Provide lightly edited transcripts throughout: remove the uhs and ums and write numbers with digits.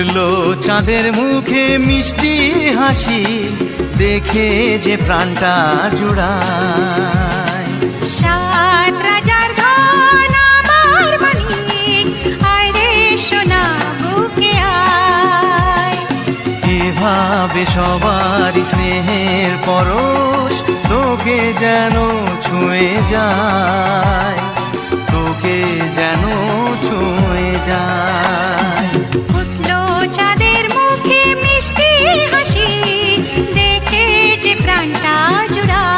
ফুটলো চাঁদের মুখে মিষ্টি হাসি, দেখে যে প্রাণটা জুড়ায়। সাত রাজার ধন আমার মানিক, আয় রে সোনা বুকে আয়। এভাবে সবার স্নেহের পরশ তোকে যেন ছুঁয়ে যায়, তোকে যেন ছুঁয়ে যায়। ফুটলো চাঁদের মুখে মিষ্টি হাসি, দেখে যে প্রাণটা জুড়ায়।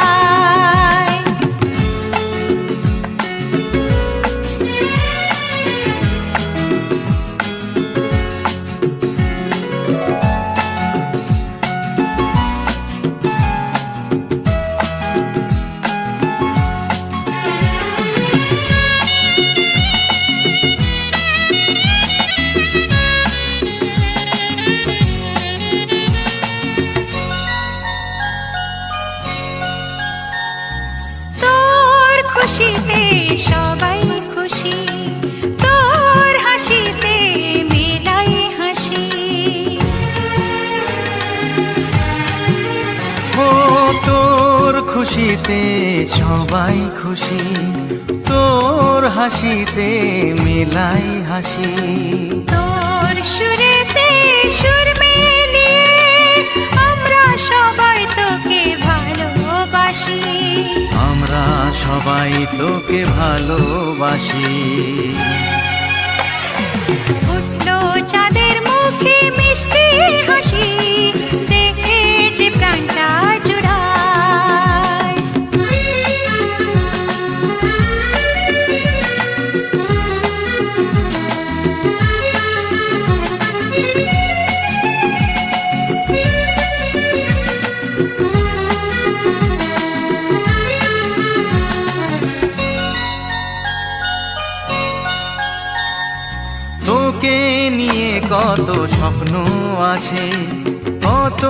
খুশিতে সবাই খুশি, তোর হাসিতে মেলাই হাসি। ও তোর খুশিতে সবাই খুশি, তোর হাসিতে মেলাই হাসি। তোর সুরেতে সুর মিলিয়ে আমরা সবাই তোকে ভালোবাসি, আমরা সবাই তোকে ভালোবাসি। ফুটলো চাঁদের মুখে মিষ্টি হাসি, দেখে যে প্রাণটা জুড়ায়। তোকে নিয়ে কত স্বপ্ন আছে, কত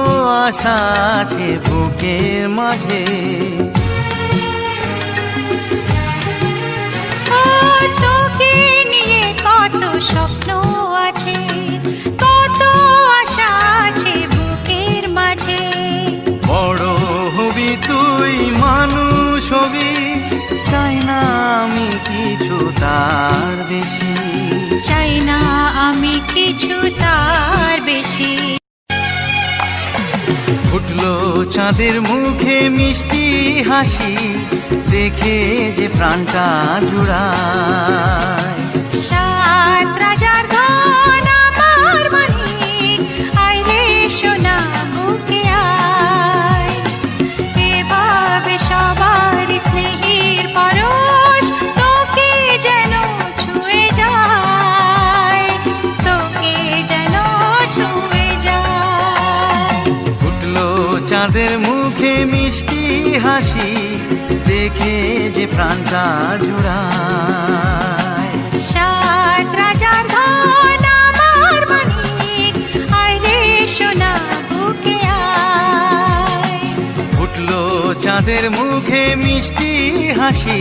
আশা আছে বুকের মাঝে। তোকে নিয়ে কত স্বপ্ন আছে, কত আশা আছে বুকের মাঝে। বড় হবি তুই, মানুষ হবি, চাই না আমি কিছু তার বেশি, চাই না আমি কিছু তার বেশি। ফুটলো চাঁদের মুখে মিষ্টি হাসি, দেখে যে প্রাণটা জুড়ায়। সাত রাজার ধন আমার মানিক, আয় রে সোনা বুকে আয়। এভাবে সবার স্নেহের পরশ তোকে যেন ছুঁয়ে যায়, তোকে যেন ছুঁয়ে যায়। ফুটলো চাঁদের মুখে মিষ্টি হাসি, দেখে যে প্রাণটা জুড়ায়। সাত রাজার ধন আমার মানিক, আয় রে সোনা বুকে আয়। ফুটলো চাঁদের মুখে মিষ্টি হাসি,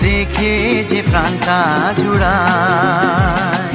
দেখে যে প্রাণটা জুড়ায়।